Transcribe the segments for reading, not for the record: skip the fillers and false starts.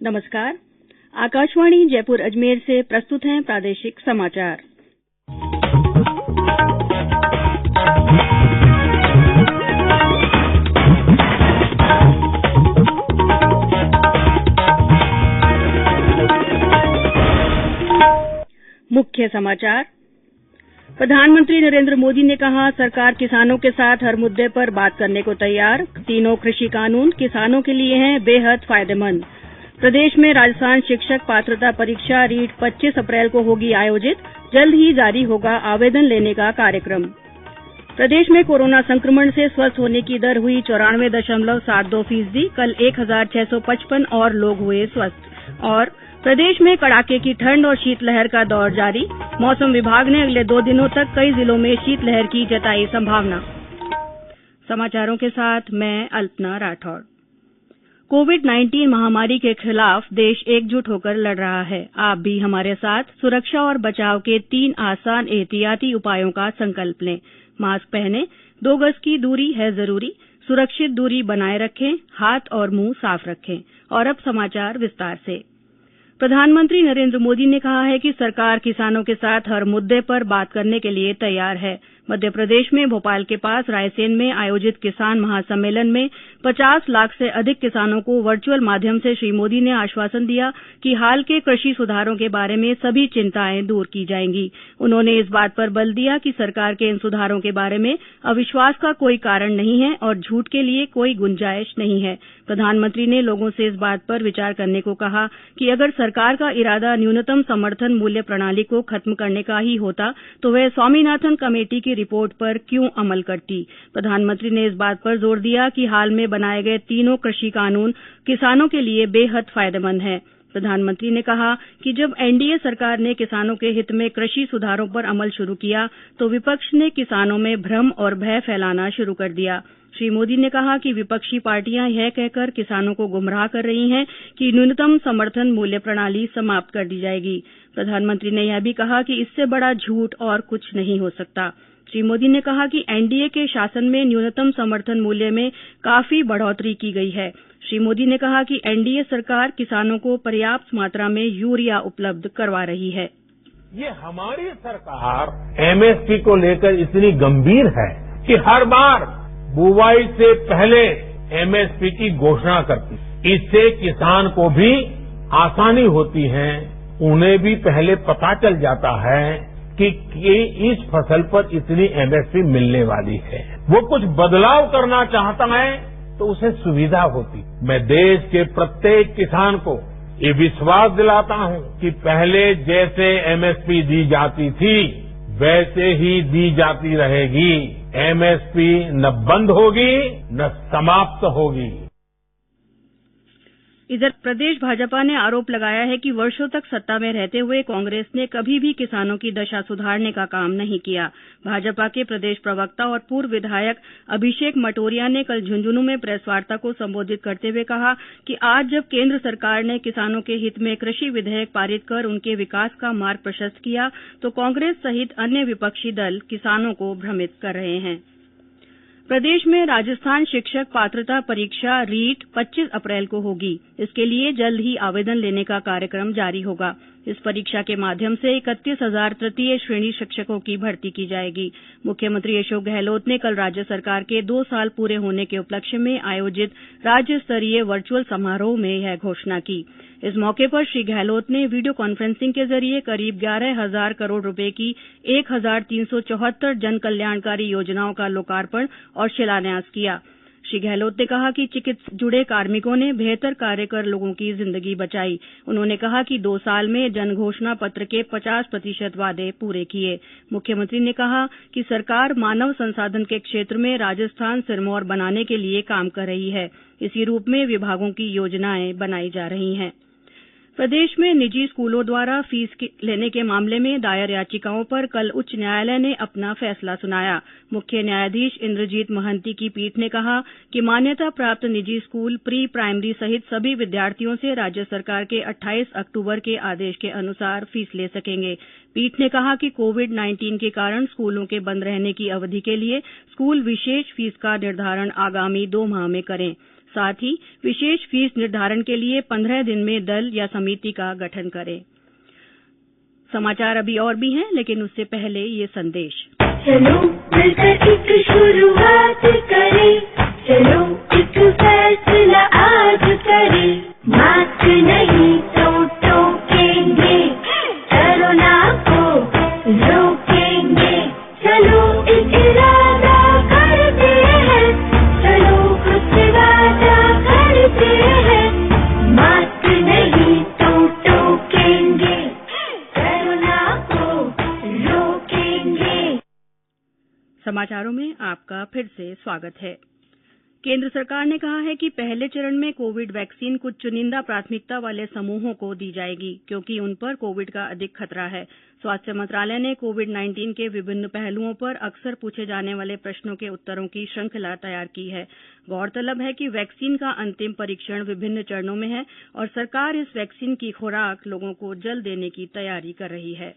नमस्कार। आकाशवाणी जयपुर अजमेर से प्रस्तुत हैं प्रादेशिक समाचार। मुख्य समाचार। प्रधानमंत्री नरेंद्र मोदी ने कहा, सरकार किसानों के साथ हर मुद्दे पर बात करने को तैयार। तीनों कृषि कानून किसानों के लिए हैं बेहद फायदेमंद। प्रदेश में राजस्थान शिक्षक पात्रता परीक्षा रीट 25 अप्रैल को होगी आयोजित। जल्द ही जारी होगा आवेदन लेने का कार्यक्रम। प्रदेश में कोरोना संक्रमण से स्वस्थ होने की दर हुई 94.72%। कल 1655 और लोग हुए स्वस्थ। और प्रदेश में कड़ाके की ठंड और शीतलहर का दौर जारी। मौसम विभाग ने अगले 2 दिनों तक कई जिलों में शीतलहर की जताई संभावना। समाचारों के साथ मैं अल्पना राठौड़। कोविड-19 महामारी के खिलाफ देश एकजुट होकर लड़ रहा है। आप भी हमारे साथ सुरक्षा और बचाव के 3 आसान एहतियाती उपायों का संकल्प लें। मास्क पहनें, 2 गज की दूरी है जरूरी, सुरक्षित दूरी बनाए रखें, हाथ और मुंह साफ रखें। और अब समाचार विस्तार से। प्रधानमंत्री नरेंद्र मोदी ने कहा है कि सरकार किसानों के साथ हर मुद्दे पर बात करने के लिए तैयार है। मध्य प्रदेश में भोपाल के पास रायसेन में आयोजित किसान महासम्मेलन में 50 लाख से अधिक किसानों को वर्चुअल माध्यम से श्री मोदी ने आश्वासन दिया कि हाल के कृषि सुधारों के बारे में सभी चिंताएं दूर की जाएंगी। उन्होंने इस बात पर बल दिया कि सरकार के इन सुधारों के बारे में अविश्वास का कोई कारण नहीं है और झूठ के लिए कोई गुंजाइश नहीं है। प्रधानमंत्री ने लोगों से इस बात पर विचार करने को कहा कि अगर सरकार का इरादा न्यूनतम समर्थन मूल्य प्रणाली को खत्म करने का ही होता तो वह स्वामीनाथन कमेटी की रिपोर्ट पर क्यों अमल करती। प्रधानमंत्री ने इस बात पर जोर दिया कि हाल में बनाए गए तीनों कृषि कानून किसानों के लिए बेहद फायदेमंद हैं। प्रधानमंत्री ने कहा कि जब एनडीए सरकार ने किसानों के हित में कृषि सुधारों पर अमल शुरू किया तो विपक्ष ने किसानों में भ्रम और भय फैलाना शुरू कर दिया। श्री मोदी ने कहा कि विपक्षी पार्टियां यह कहकर किसानों को गुमराह कर रही हैं कि न्यूनतम समर्थन मूल्य प्रणाली समाप्त कर दी जाएगी। प्रधानमंत्री ने यह भी कहा कि इससे बड़ा झूठ और कुछ नहीं हो सकता। श्री मोदी ने कहा कि एनडीए के शासन में न्यूनतम समर्थन मूल्य में काफी बढ़ोतरी की गई है। श्री मोदी ने कहा कि एनडीए सरकार किसानों को पर्याप्त मात्रा में यूरिया उपलब्ध करवा रही है। ये हमारी सरकार एमएसपी को लेकर इतनी गंभीर है कि हर बार बुवाई से पहले एमएसपी की घोषणा करती। इससे किसान को भी आसानी होती है, उन्हें भी पहले पता चल जाता है कि इस फसल पर इतनी एमएसपी मिलने वाली है। वो कुछ बदलाव करना चाहता है तो उसे सुविधा होती। मैं देश के प्रत्येक किसान को ये विश्वास दिलाता हूं कि पहले जैसे एमएसपी दी जाती थी वैसे ही दी जाती रहेगी। एमएसपी न बंद होगी न समाप्त होगी। इधर प्रदेश भाजपा ने आरोप लगाया है कि वर्षों तक सत्ता में रहते हुए कांग्रेस ने कभी भी किसानों की दशा सुधारने का काम नहीं किया। भाजपा के प्रदेश प्रवक्ता और पूर्व विधायक अभिषेक मटोरिया ने कल झुंझुनू में प्रेस वार्ता को संबोधित करते हुए कहा कि आज जब केंद्र सरकार ने किसानों के हित में कृषि विधेयक पारित कर उनके विकास का मार्ग प्रशस्त किया तो कांग्रेस सहित अन्य विपक्षी दल किसानों को भ्रमित कर रहे हैं। प्रदेश में राजस्थान शिक्षक पात्रता परीक्षा रीट 25 अप्रैल को होगी। इसके लिए जल्द ही आवेदन लेने का कार्यक्रम जारी होगा। इस परीक्षा के माध्यम से 31,000 तृतीय श्रेणी शिक्षकों की भर्ती की जाएगी। मुख्यमंत्री अशोक गहलोत ने कल राज्य सरकार के 2 साल पूरे होने के उपलक्ष्य में आयोजित राज्य स्तरीय वर्चुअल समारोह में यह घोषणा की। इस मौके पर श्री गहलोत ने वीडियो कॉन्फ्रेंसिंग के जरिए करीब 11,000 करोड़ रुपए की 1,374 जन कल्याणकारी योजनाओं का लोकार्पण और शिलान्यास किया। श्री गहलोत ने कहा कि चिकित्सा से जुड़े कार्मिकों ने बेहतर कार्य कर लोगों की जिंदगी बचाई। उन्होंने कहा कि 2 साल में जन घोषणा पत्र के 50% वादे पूरे किए। मुख्यमंत्री ने कहा कि सरकार मानव संसाधन के क्षेत्र में राजस्थान सिरमौर बनाने के लिए काम कर रही है। इसी रूप में विभागों की योजनाएं बनाई जा रही हैं। प्रदेश में निजी स्कूलों द्वारा फीस लेने के मामले में दायर याचिकाओं पर कल उच्च न्यायालय ने अपना फैसला सुनाया। मुख्य न्यायाधीश इंद्रजीत महंती की पीठ ने कहा कि मान्यता प्राप्त निजी स्कूल प्री प्राइमरी सहित सभी विद्यार्थियों से राज्य सरकार के 28 अक्टूबर के आदेश के अनुसार फीस ले सकेंगे। पीठ ने कहा कि कोविड-19 के कारण स्कूलों के बंद रहने की अवधि के लिए स्कूल विशेष फीस का निर्धारण आगामी 2 माह में करें। साथ ही विशेष फीस निर्धारण के लिए 15 दिन में दल या समिति का गठन करें। समाचार अभी और भी हैं, लेकिन उससे पहले ये संदेश। चलो मिलकर एक शुरुआत करें, चलो एक फैसला आज करें, मास्क नहीं तो टोकेंगे, कोरोना को रोकेंगे, चलो एक इरादा करते हैं, चलो कुछ वादा करते हैं, मास्क नहीं तो टोकेंगे, कोरोना को रोकेंगे। समाचारों में आपका फिर से स्वागत है। केंद्र सरकार ने कहा है कि पहले चरण में कोविड वैक्सीन कुछ चुनिंदा प्राथमिकता वाले समूहों को दी जाएगी, क्योंकि उन पर कोविड का अधिक खतरा है। स्वास्थ्य मंत्रालय ने कोविड-19 के विभिन्न पहलुओं पर अक्सर पूछे जाने वाले प्रश्नों के उत्तरों की श्रृंखला तैयार की है। गौरतलब है कि वैक्सीन का अंतिम परीक्षण विभिन्न चरणों में है और सरकार इस वैक्सीन की खुराक लोगों को जल्द देने की तैयारी कर रही है।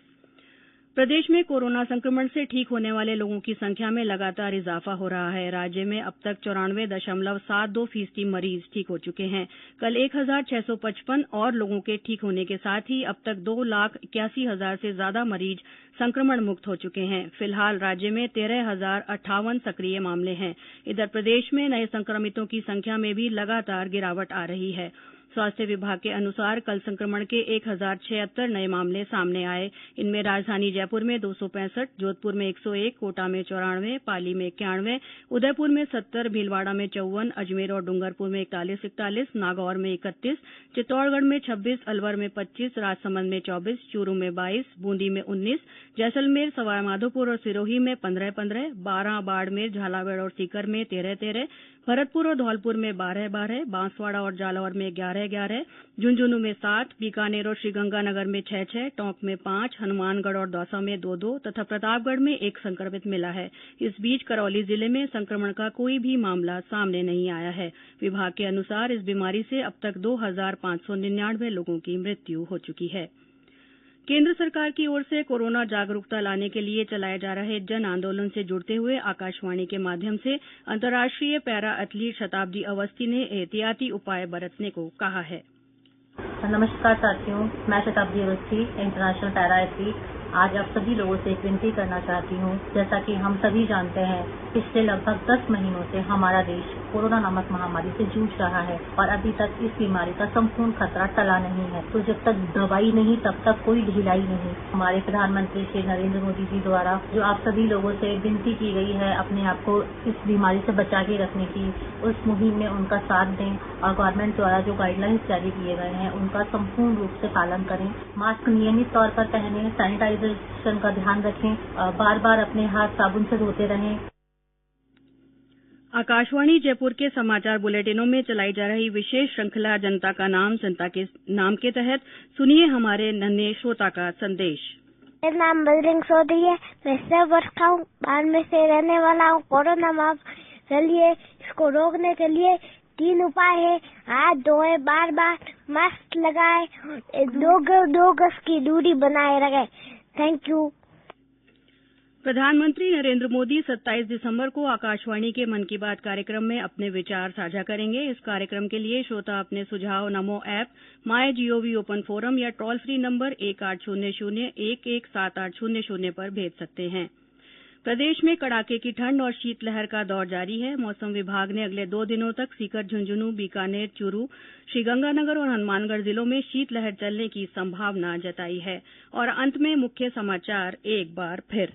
प्रदेश में कोरोना संक्रमण से ठीक होने वाले लोगों की संख्या में लगातार इजाफा हो रहा है। राज्य में अब तक 94.72% मरीज ठीक हो चुके हैं। कल 1,655 और लोगों के ठीक होने के साथ ही अब तक 2,81,000 से ज्यादा मरीज संक्रमण मुक्त हो चुके हैं। फिलहाल राज्य में 13,058 सक्रिय मामले हैं। इधर प्रदेश में नए संक्रमितों की संख्या में भी लगातार गिरावट आ रही है। स्वास्थ्य विभाग के अनुसार कल संक्रमण के 1,076 नए मामले सामने आए। इनमें राजधानी जयपुर में 265, जोधपुर में 101, कोटा में 94, पाली में 91, उदयपुर में 70, भीलवाड़ा में 54, अजमेर और डूंगरपुर में 41, नागौर में 31, चित्तौड़गढ़ में 26, अलवर में 25, राजसमंद में 24, चूरू में 22, बूंदी में 19, जैसलमेर, सवाईमाधोपुर और सिरोही में 15, 12, बाड़मेर, झालावाड़ और सीकर में 13, भरतपुर और धौलपुर में 12, बांसवाड़ा और जालौर में 11, झुंझुनू में 7, बीकानेर और श्रीगंगानगर में 6, टोंक में 5, हनुमानगढ़ और दौसा में 2 तथा प्रतापगढ़ में 1 संक्रमित मिला है। इस बीच करौली जिले में संक्रमण का कोई भी मामला सामने नहीं आया है। विभाग के अनुसार इस बीमारी से अब तक 2,599 लोगों की मृत्यु हो चुकी है। केंद्र सरकार की ओर से कोरोना जागरूकता लाने के लिए चलाए जा रहे जन आंदोलन से जुड़ते हुए आकाशवाणी के माध्यम से अंतर्राष्ट्रीय पैरा एथलीट शताब्दी अवस्थी ने एहतियाती उपाय बरतने को कहा है। नमस्कार साथियों, मैं शताब्दी अवस्थी, इंटरनेशनल पैरा एथलीट। आज आप सभी लोगों से एक विनती करना चाहती हूँ। जैसा कि हम सभी जानते हैं, पिछले लगभग 10 महीनों से हमारा देश कोरोना नामक महामारी से जूझ रहा है और अभी तक इस बीमारी का संपूर्ण खतरा टला नहीं है। तो जब तक दवाई नहीं, तब तक कोई ढिलाई नहीं। हमारे प्रधानमंत्री श्री नरेंद्र मोदी जी द्वारा जो आप सभी लोगों से विनती की गई है अपने आप को इस बीमारी से बचा के रखने की, उस मुहिम में उनका साथ दें और गवर्नमेंट द्वारा जो गाइडलाइंस जारी किए गए हैं उनका संपूर्ण रूप से पालन करें। मास्क नियमित तौर पर पहनें, सैनिटाइजेशन का ध्यान रखें, बार बार अपने हाथ साबुन से धोते रहें। आकाशवाणी जयपुर के समाचार बुलेटिनों में चलाई जा रही विशेष श्रृंखला जनता का नाम जनता के नाम के तहत सुनिए हमारे नन्हे श्रोता का संदेश। मेरा नाम बजरंग चौधरी है। मैं 10 वर्ष का हूँ, बाड़मेर से रहने वाला हूँ। कोरोना महामारी चलिए इसको रोकने के लिए 3 उपाय है। हाथ धोए, बार बार मास्क लगाए, 2 गज की दूरी बनाए रखें। Thank you. प्रधानमंत्री नरेंद्र मोदी 27 दिसंबर को आकाशवाणी के मन की बात कार्यक्रम में अपने विचार साझा करेंगे। इस कार्यक्रम के लिए श्रोता अपने सुझाव Namo app, my gov open forum या टोल फ्री नंबर 1800-117800 पर भेज सकते हैं। प्रदेश में कड़ाके की ठंड और शीतलहर का दौर जारी है। मौसम विभाग ने अगले 2 दिनों तक सीकर, झुंझुनू, बीकानेर, चूरू, श्रीगंगानगर और हनुमानगढ़ जिलों में शीतलहर चलने की संभावना जताई है। और अंत में मुख्य समाचार एक बार फिर।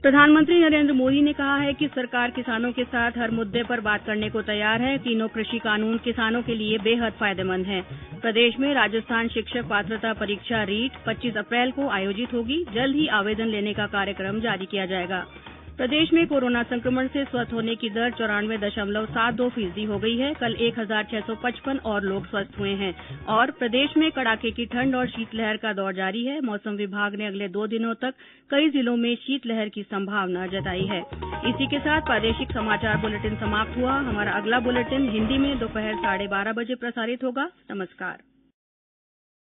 प्रधानमंत्री नरेंद्र मोदी ने कहा है कि सरकार किसानों के साथ हर मुद्दे पर बात करने को तैयार है। तीनों कृषि कानून किसानों के लिए बेहद फायदेमंद हैं। प्रदेश में राजस्थान शिक्षक पात्रता परीक्षा रीट 25 अप्रैल को आयोजित होगी। जल्द ही आवेदन लेने का कार्यक्रम जारी किया जाएगा। प्रदेश में कोरोना संक्रमण से स्वस्थ होने की दर 94.72% हो गई है। कल 1,655 और लोग स्वस्थ हुए हैं। और प्रदेश में कड़ाके की ठंड और शीतलहर का दौर जारी है। मौसम विभाग ने अगले 2 दिनों तक कई जिलों में शीतलहर की संभावना जताई है। इसी के साथ प्रादेशिक समाचार बुलेटिन समाप्त हुआ। हमारा अगला बुलेटिन हिंदी में दोपहर 12:30 बजे प्रसारित होगा। नमस्कार।